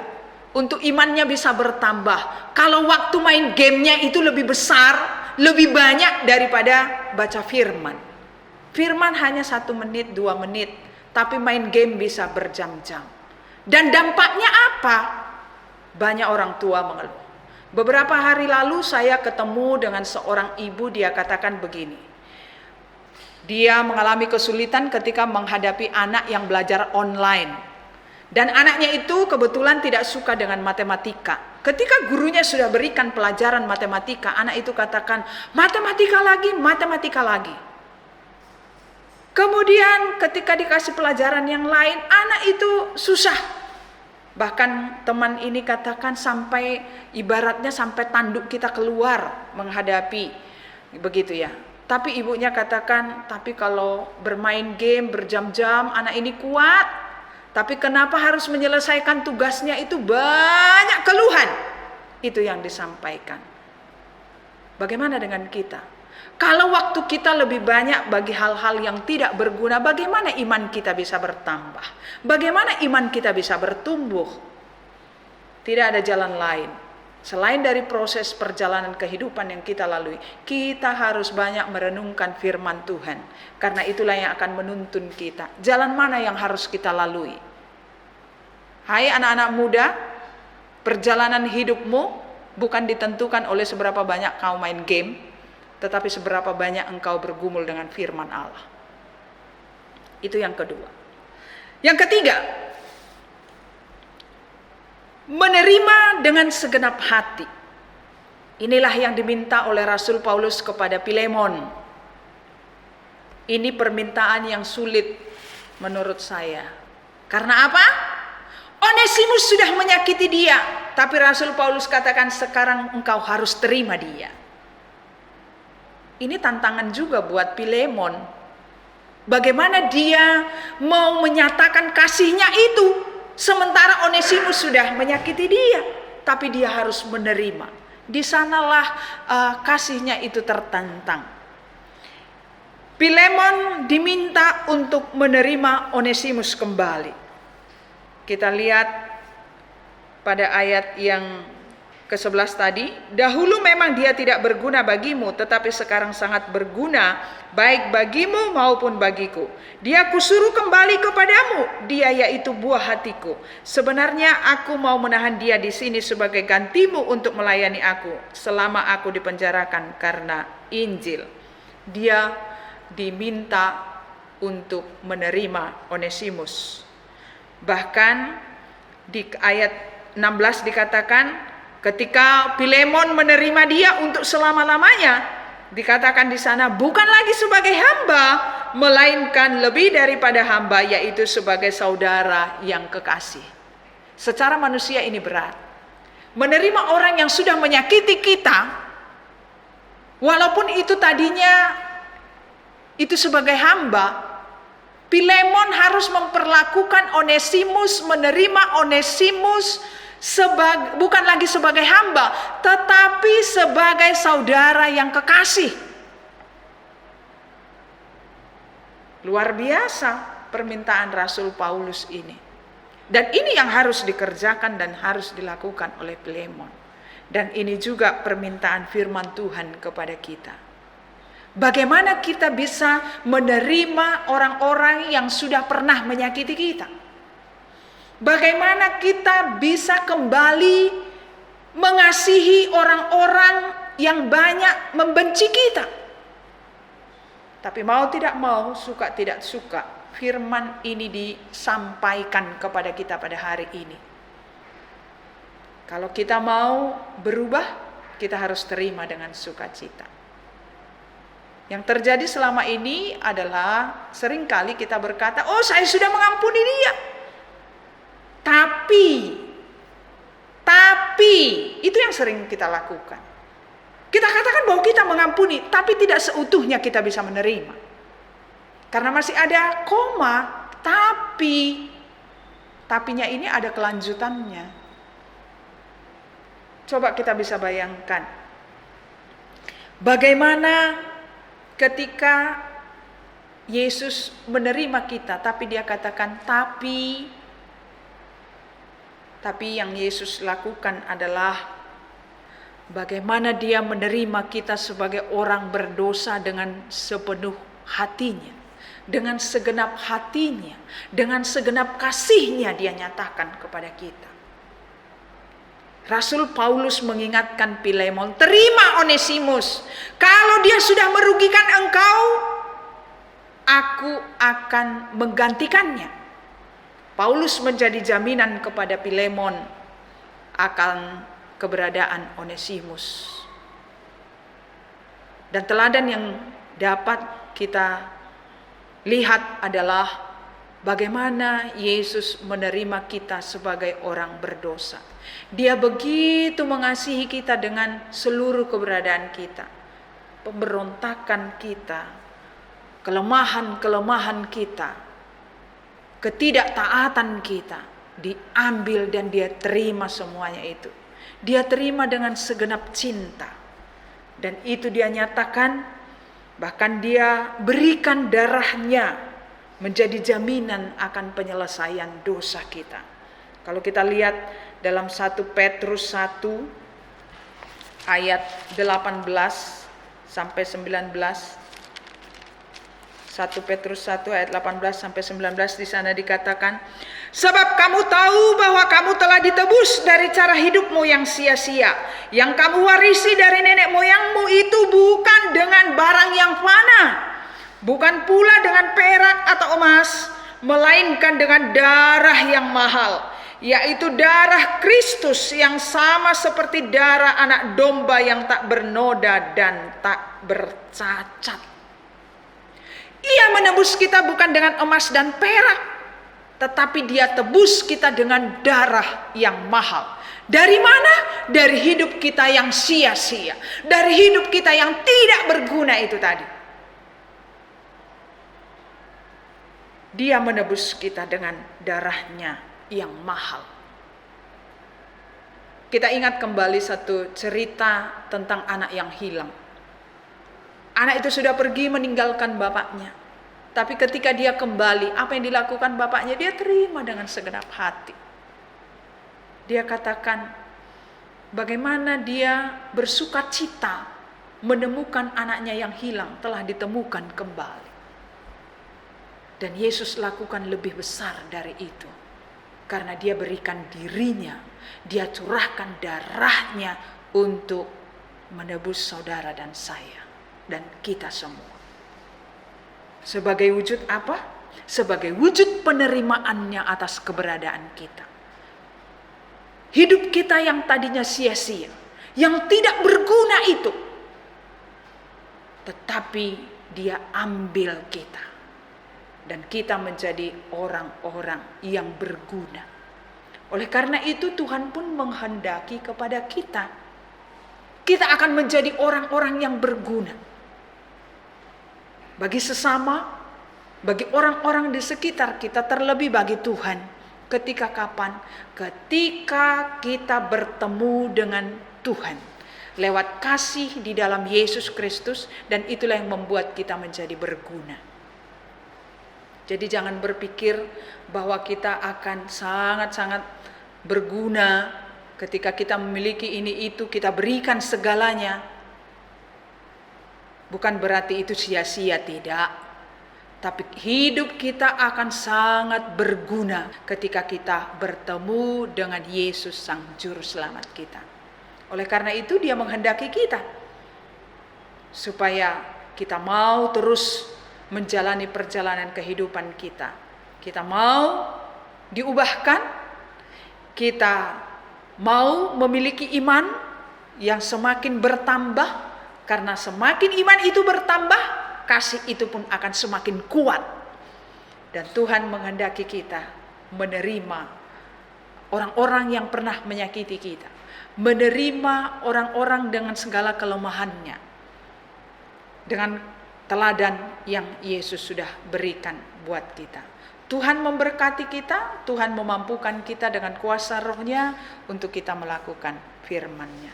Untuk imannya bisa bertambah. Kalau waktu main gamenya itu lebih besar, lebih banyak daripada baca firman. Firman hanya 1 menit, 2 menit, tapi main game bisa berjam-jam. Dan dampaknya apa? Banyak orang tua mengeluh. Beberapa hari lalu saya ketemu dengan seorang ibu, dia katakan begini. Dia mengalami kesulitan ketika menghadapi anak yang belajar online. Dan anaknya itu kebetulan tidak suka dengan matematika. Ketika gurunya sudah berikan pelajaran matematika, anak itu katakan, matematika lagi, matematika lagi. Kemudian ketika dikasih pelajaran yang lain, anak itu susah. Bahkan teman ini katakan sampai ibaratnya sampai tanduk kita keluar menghadapi begitu ya. Tapi ibunya katakan, tapi kalau bermain game berjam-jam anak ini kuat. Tapi kenapa harus menyelesaikan tugasnya itu banyak keluhan. Itu yang disampaikan. Bagaimana dengan kita? Kalau waktu kita lebih banyak bagi hal-hal yang tidak berguna, bagaimana iman kita bisa bertambah? Bagaimana iman kita bisa bertumbuh? Tidak ada jalan lain. Selain dari proses perjalanan kehidupan yang kita lalui, kita harus banyak merenungkan firman Tuhan. Karena itulah yang akan menuntun kita. Jalan mana yang harus kita lalui? Hai anak-anak muda, perjalanan hidupmu bukan ditentukan oleh seberapa banyak kau main game, tetapi seberapa banyak engkau bergumul dengan firman Allah. Itu yang kedua. Yang ketiga, menerima dengan segenap hati. Inilah yang diminta oleh Rasul Paulus kepada Filemon. Ini permintaan yang sulit menurut saya. Karena apa? Onesimus sudah menyakiti dia, tapi Rasul Paulus katakan sekarang engkau harus terima dia. Ini tantangan juga buat Filemon. Bagaimana dia mau menyatakan kasihnya itu, sementara Onesimus sudah menyakiti dia, tapi dia harus menerima. Di sanalah kasihnya itu tertantang. Filemon diminta untuk menerima Onesimus kembali. Kita lihat pada ayat yang ke-11 tadi, dahulu memang dia tidak berguna bagimu, tetapi sekarang sangat berguna baik bagimu maupun bagiku. Dia kusuruh kembali kepadamu, dia yaitu buah hatiku. Sebenarnya aku mau menahan dia di sini sebagai gantimu untuk melayani aku selama aku dipenjarakan karena Injil. Dia diminta untuk menerima Onesimus. Bahkan di ayat 16 dikatakan, ketika Filemon menerima dia untuk selama-lamanya, dikatakan di sana bukan lagi sebagai hamba, melainkan lebih daripada hamba, yaitu sebagai saudara yang kekasih. Secara manusia ini berat. Menerima orang yang sudah menyakiti kita, walaupun itu tadinya itu sebagai hamba, Filemon harus memperlakukan Onesimus, menerima Onesimus bukan lagi sebagai hamba, tetapi sebagai saudara yang kekasih. Luar biasa permintaan Rasul Paulus ini. Dan ini yang harus dikerjakan dan harus dilakukan oleh Filemon. Dan ini juga permintaan firman Tuhan kepada kita. Bagaimana kita bisa menerima orang-orang yang sudah pernah menyakiti kita? Bagaimana kita bisa kembali mengasihi orang-orang yang banyak membenci kita? Tapi mau tidak mau, suka tidak suka, firman ini disampaikan kepada kita pada hari ini. Kalau kita mau berubah, kita harus terima dengan sukacita. Yang terjadi selama ini adalah seringkali kita berkata, oh saya sudah mengampuni dia. Tapi, itu yang sering kita lakukan. Kita katakan bahwa kita mengampuni, tapi tidak seutuhnya kita bisa menerima. Karena masih ada koma, tapinya ini ada kelanjutannya. Coba kita bisa bayangkan, bagaimana ketika Yesus menerima kita, tapi dia katakan tapi yang Yesus lakukan adalah bagaimana dia menerima kita sebagai orang berdosa dengan sepenuh hatinya, dengan segenap hatinya, dengan segenap kasihnya dia nyatakan kepada kita. Rasul Paulus mengingatkan Filemon, terima Onesimus. Kalau dia sudah merugikan engkau, aku akan menggantikannya. Paulus menjadi jaminan kepada Filemon akan keberadaan Onesimus. Dan teladan yang dapat kita lihat adalah bagaimana Yesus menerima kita sebagai orang berdosa. Dia begitu mengasihi kita dengan seluruh keberadaan kita, pemberontakan kita, kelemahan-kelemahan kita, ketidaktaatan kita, diambil dan dia terima semuanya itu. Dia terima dengan segenap cinta. Dan itu dia nyatakan, bahkan dia berikan darahnya menjadi jaminan akan penyelesaian dosa kita. Kalau kita lihat dalam 1 Petrus 1 ayat 18 sampai 19. 1 Petrus 1 ayat 18 sampai 19 di sana dikatakan, sebab kamu tahu bahwa kamu telah ditebus dari cara hidupmu yang sia-sia, yang kamu warisi dari nenek moyangmu itu bukan dengan barang yang fana, bukan pula dengan perak atau emas, melainkan dengan darah yang mahal, yaitu darah Kristus yang sama seperti darah anak domba yang tak bernoda dan tak bercacat. Ia menebus kita bukan dengan emas dan perak, tetapi dia tebus kita dengan darah yang mahal. Dari mana? Dari hidup kita yang sia-sia, dari hidup kita yang tidak berguna itu tadi. Dia menebus kita dengan darahnya yang mahal. Kita ingat kembali satu cerita tentang anak yang hilang. Anak itu sudah pergi meninggalkan bapaknya. Tapi ketika dia kembali, apa yang dilakukan bapaknya? Dia terima dengan segenap hati. Dia katakan bagaimana dia bersuka cita menemukan anaknya yang hilang telah ditemukan kembali. Dan Yesus lakukan lebih besar dari itu. Karena dia berikan dirinya, dia curahkan darahnya untuk menebus saudara dan saya. Dan kita semua. Sebagai wujud apa? Sebagai wujud penerimaannya atas keberadaan kita. Hidup kita yang tadinya sia-sia, yang tidak berguna itu, tetapi dia ambil kita. Dan kita menjadi orang-orang yang berguna. Oleh karena itu Tuhan pun menghendaki kepada kita. Kita akan menjadi orang-orang yang berguna. Bagi sesama, bagi orang-orang di sekitar kita, terlebih bagi Tuhan. Ketika kapan? Ketika kita bertemu dengan Tuhan. Lewat kasih di dalam Yesus Kristus, dan itulah yang membuat kita menjadi berguna. Jadi jangan berpikir bahwa kita akan sangat-sangat berguna ketika kita memiliki ini itu, kita berikan segalanya. Bukan berarti itu sia-sia, tidak. Tapi hidup kita akan sangat berguna ketika kita bertemu dengan Yesus Sang Juru Selamat kita. Oleh karena itu dia menghendaki kita supaya kita mau terus menjalani perjalanan kehidupan kita. Kita mau diubahkan, kita mau memiliki iman yang semakin bertambah, karena semakin iman itu bertambah, kasih itu pun akan semakin kuat. Dan Tuhan menghendaki kita menerima orang-orang yang pernah menyakiti kita, menerima orang-orang dengan segala kelemahannya, dengan teladan yang Yesus sudah berikan buat kita. Tuhan memberkati kita, Tuhan memampukan kita dengan kuasa Roh-Nya untuk kita melakukan firman-Nya.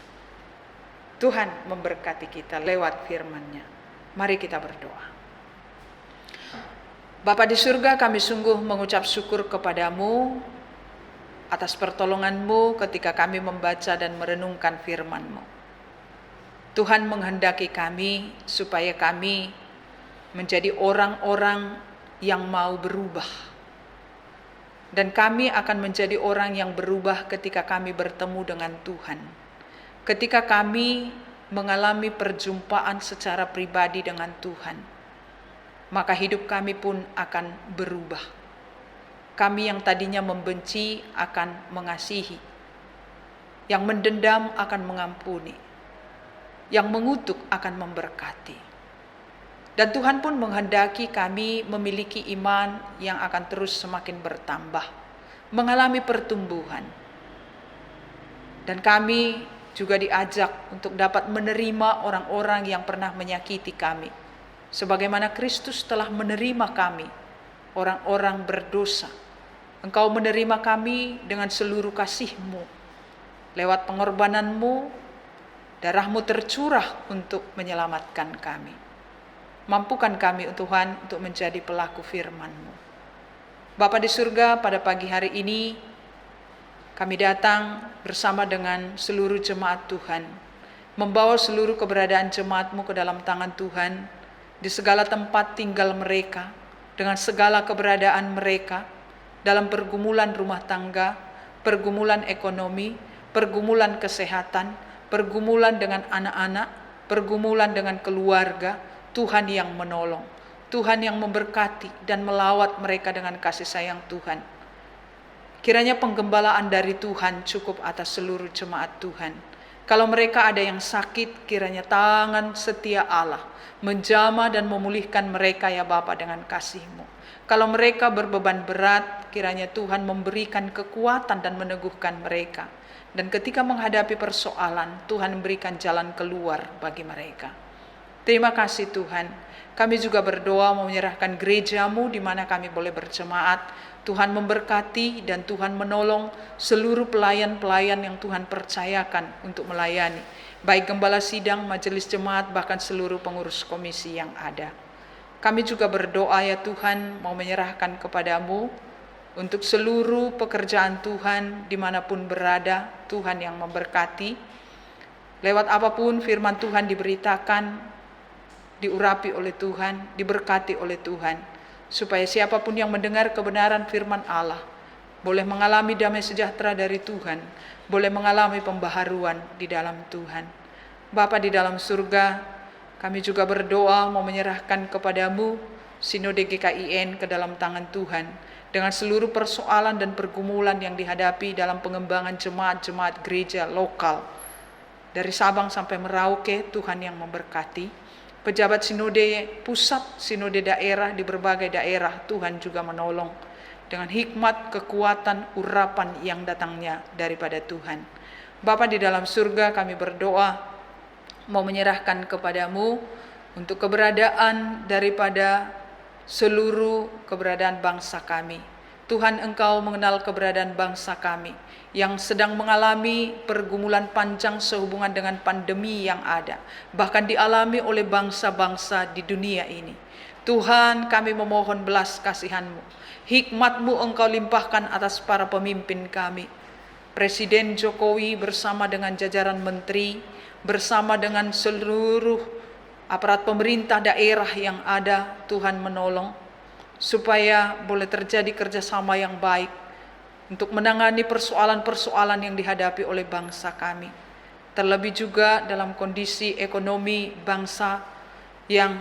Tuhan memberkati kita lewat firman-Nya. Mari kita berdoa. Bapa di surga, kami sungguh mengucap syukur kepadamu atas pertolongan-Mu ketika kami membaca dan merenungkan firman-Mu. Tuhan menghendaki kami supaya kami menjadi orang-orang yang mau berubah. Dan kami akan menjadi orang yang berubah ketika kami bertemu dengan Tuhan. Ketika kami mengalami perjumpaan secara pribadi dengan Tuhan, maka hidup kami pun akan berubah. Kami yang tadinya membenci akan mengasihi, yang mendendam akan mengampuni, yang mengutuk akan memberkati. Dan Tuhan pun menghendaki kami memiliki iman yang akan terus semakin bertambah, mengalami pertumbuhan. Dan kami juga diajak untuk dapat menerima orang-orang yang pernah menyakiti kami, sebagaimana Kristus telah menerima kami, orang-orang berdosa. Engkau menerima kami dengan seluruh kasih-Mu. Lewat pengorbanan-Mu, darah-Mu tercurah untuk menyelamatkan kami. Mampukan kami, Tuhan, untuk menjadi pelaku firman-Mu. Bapa di surga, pada pagi hari ini, kami datang bersama dengan seluruh jemaat Tuhan, membawa seluruh keberadaan jemaat-Mu ke dalam tangan Tuhan, di segala tempat tinggal mereka, dengan segala keberadaan mereka, dalam pergumulan rumah tangga, pergumulan ekonomi, pergumulan kesehatan, pergumulan dengan anak-anak, pergumulan dengan keluarga. Tuhan yang menolong, Tuhan yang memberkati dan melawat mereka dengan kasih sayang Tuhan. Kiranya penggembalaan dari Tuhan cukup atas seluruh jemaat Tuhan. Kalau mereka ada yang sakit, kiranya tangan setia Allah menjamah dan memulihkan mereka ya Bapa dengan kasih-Mu. Kalau mereka berbeban berat, kiranya Tuhan memberikan kekuatan dan meneguhkan mereka. Dan ketika menghadapi persoalan, Tuhan memberikan jalan keluar bagi mereka. Terima kasih Tuhan. Kami juga berdoa mau menyerahkan gereja-Mu di mana kami boleh berjemaat. Tuhan memberkati dan Tuhan menolong seluruh pelayan-pelayan yang Tuhan percayakan untuk melayani. Baik gembala sidang, majelis jemaat, bahkan seluruh pengurus komisi yang ada. Kami juga berdoa ya Tuhan, mau menyerahkan kepadamu untuk seluruh pekerjaan Tuhan dimanapun berada, Tuhan yang memberkati. Lewat apapun firman Tuhan diberitakan, diurapi oleh Tuhan, diberkati oleh Tuhan, supaya siapapun yang mendengar kebenaran firman Allah boleh mengalami damai sejahtera dari Tuhan, boleh mengalami pembaharuan di dalam Tuhan. Bapa di dalam surga, kami juga berdoa mau menyerahkan kepadamu Sinode GKIN ke dalam tangan Tuhan, dengan seluruh persoalan dan pergumulan yang dihadapi dalam pengembangan jemaat-jemaat gereja lokal. Dari Sabang sampai Merauke, Tuhan yang memberkati. Pejabat sinode pusat, sinode daerah di berbagai daerah, Tuhan juga menolong dengan hikmat, kekuatan, urapan yang datangnya daripada Tuhan. Bapa di dalam surga, kami berdoa mau menyerahkan kepadamu untuk keberadaan daripada seluruh keberadaan bangsa kami. Tuhan, Engkau mengenal keberadaan bangsa kami yang sedang mengalami pergumulan panjang sehubungan dengan pandemi yang ada, bahkan dialami oleh bangsa-bangsa di dunia ini. Tuhan, kami memohon belas kasihan-Mu, hikmat-Mu Engkau limpahkan atas para pemimpin kami. Presiden Jokowi bersama dengan jajaran menteri, bersama dengan seluruh aparat pemerintah daerah yang ada, Tuhan menolong, supaya boleh terjadi kerjasama yang baik untuk menangani persoalan-persoalan yang dihadapi oleh bangsa kami. Terlebih juga dalam kondisi ekonomi bangsa yang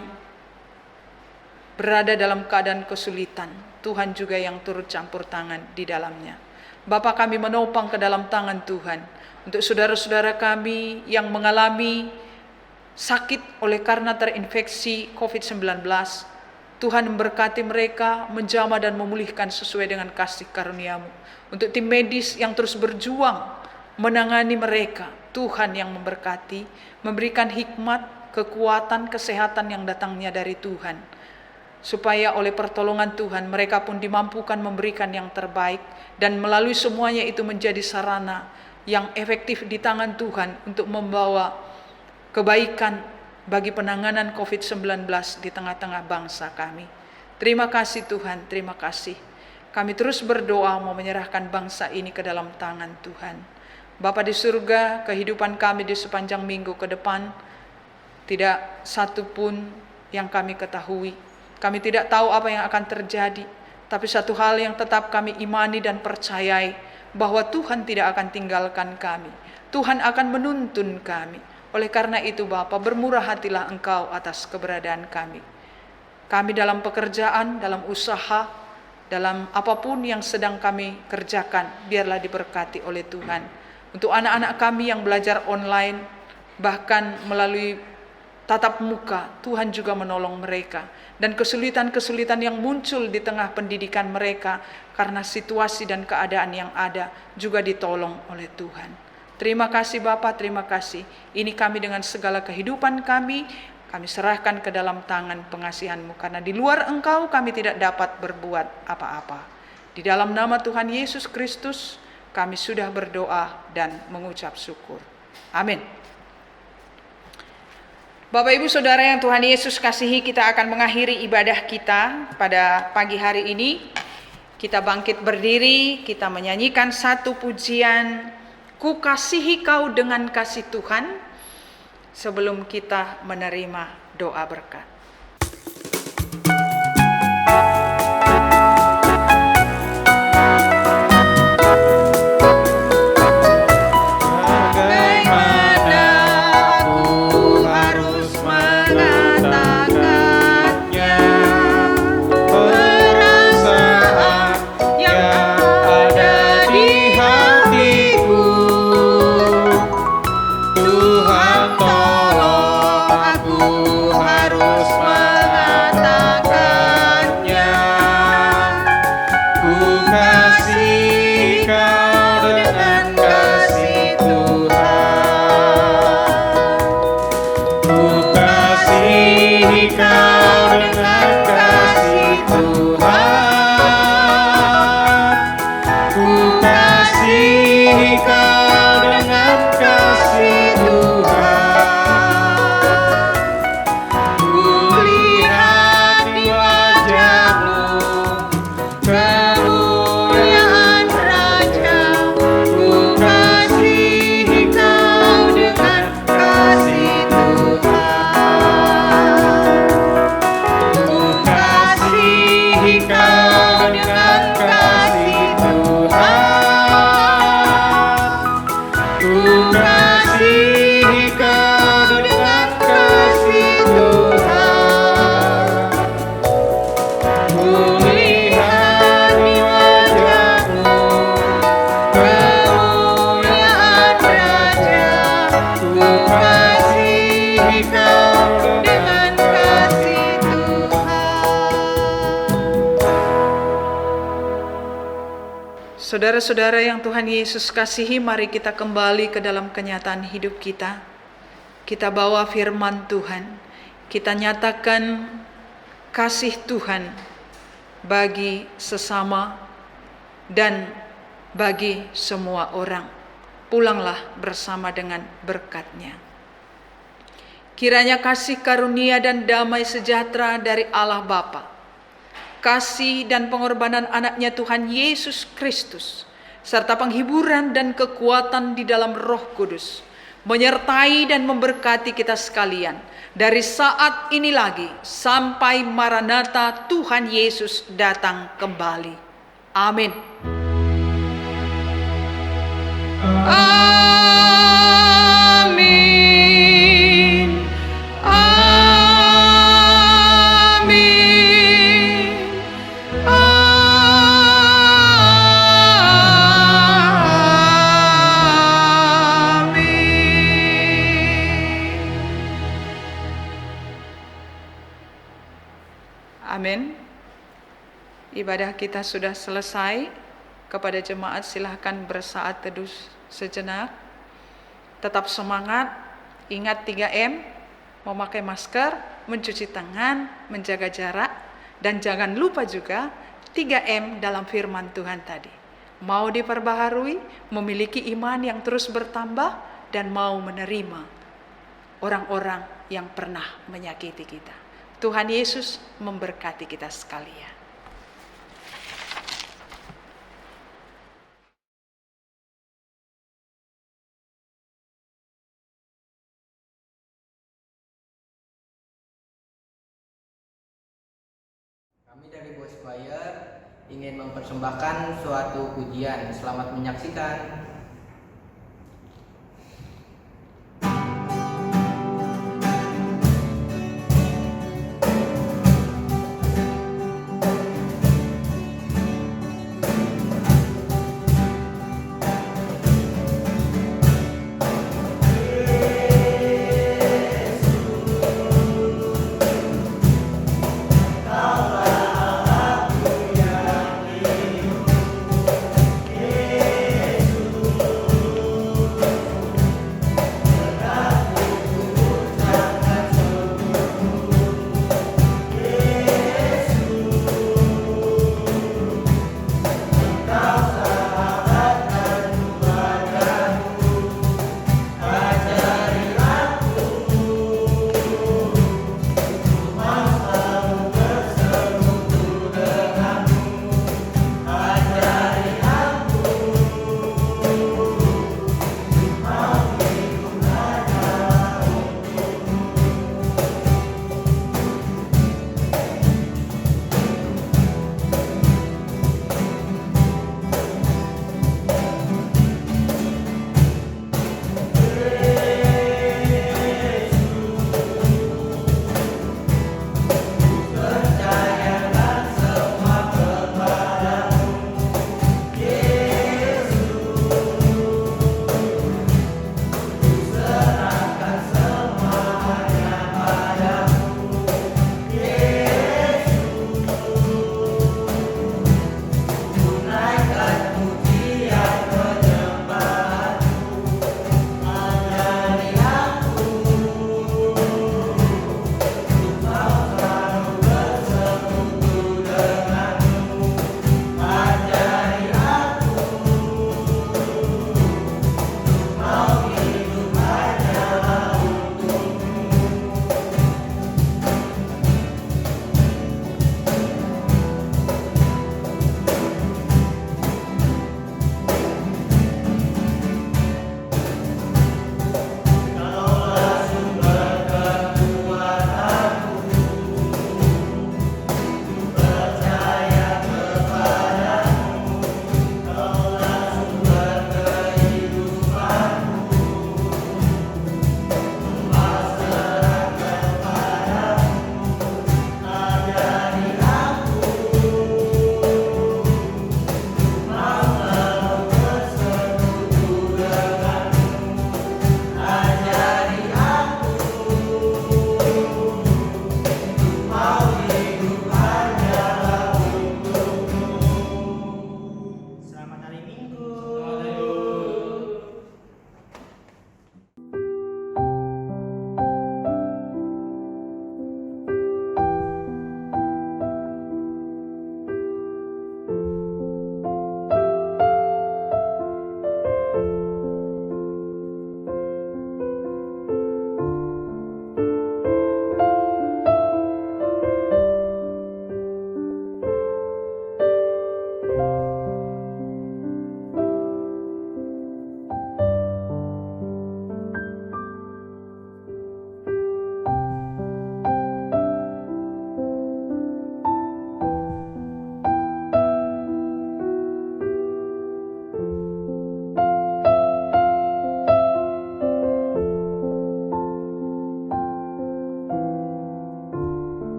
berada dalam keadaan kesulitan, Tuhan juga yang turut campur tangan di dalamnya. Bapa, kami menopang ke dalam tangan Tuhan untuk saudara-saudara kami yang mengalami sakit oleh karena terinfeksi COVID-19. Tuhan memberkati mereka, menjamah dan memulihkan sesuai dengan kasih karunia-Mu. Untuk tim medis yang terus berjuang menangani mereka, Tuhan yang memberkati, memberikan hikmat, kekuatan, kesehatan yang datangnya dari Tuhan. Supaya oleh pertolongan Tuhan mereka pun dimampukan memberikan yang terbaik, dan melalui semuanya itu menjadi sarana yang efektif di tangan Tuhan untuk membawa kebaikan bagi penanganan COVID-19 di tengah-tengah bangsa kami. Terima kasih Tuhan, terima kasih. Kami terus berdoa mau menyerahkan bangsa ini ke dalam tangan Tuhan. Bapa di surga, kehidupan kami di sepanjang minggu ke depan tidak satu pun yang kami ketahui. Kami tidak tahu apa yang akan terjadi, tapi satu hal yang tetap kami imani dan percayai, bahwa Tuhan tidak akan tinggalkan kami. Tuhan akan menuntun kami. Oleh karena itu Bapa, bermurah hatilah Engkau atas keberadaan kami. Kami dalam pekerjaan, dalam usaha, dalam apapun yang sedang kami kerjakan, biarlah diberkati oleh Tuhan. Untuk anak-anak kami yang belajar online, bahkan melalui tatap muka, Tuhan juga menolong mereka. Dan kesulitan-kesulitan yang muncul di tengah pendidikan mereka karena situasi dan keadaan yang ada juga ditolong oleh Tuhan. Terima kasih Bapa, terima kasih. Ini kami dengan segala kehidupan kami serahkan ke dalam tangan pengasihan-Mu. Karena di luar Engkau kami tidak dapat berbuat apa-apa. Di dalam nama Tuhan Yesus Kristus kami sudah berdoa dan mengucap syukur. Amin. Bapak Ibu Saudara yang Tuhan Yesus kasihi, kita akan mengakhiri ibadah kita pada pagi hari ini. Kita bangkit berdiri, kita menyanyikan satu pujian, Ku kasihi kau dengan kasih Tuhan, sebelum kita menerima doa berkat. Saudara-saudara yang Tuhan Yesus kasihi, mari kita kembali ke dalam kenyataan hidup kita. Kita bawa firman Tuhan, kita nyatakan kasih Tuhan bagi sesama dan bagi semua orang. Pulanglah bersama dengan berkat-Nya. Kiranya kasih karunia dan damai sejahtera dari Allah Bapa, kasih dan pengorbanan anaknya Tuhan Yesus Kristus, serta penghiburan dan kekuatan di dalam Roh Kudus, menyertai dan memberkati kita sekalian dari saat ini lagi sampai Maranatha Tuhan Yesus datang kembali. Amin. Amin. Amin. Amin. Ibadah kita sudah selesai. Kepada jemaat silahkan bersaat teduh sejenak. Tetap semangat, ingat 3M, memakai masker, mencuci tangan, menjaga jarak, dan jangan lupa juga 3M dalam firman Tuhan tadi. Mau diperbaharui, memiliki iman yang terus bertambah, dan mau menerima orang-orang yang pernah menyakiti kita. Tuhan Yesus memberkati kita sekalian. Kami dari Boys Choir ingin mempersembahkan suatu pujian. Selamat menyaksikan.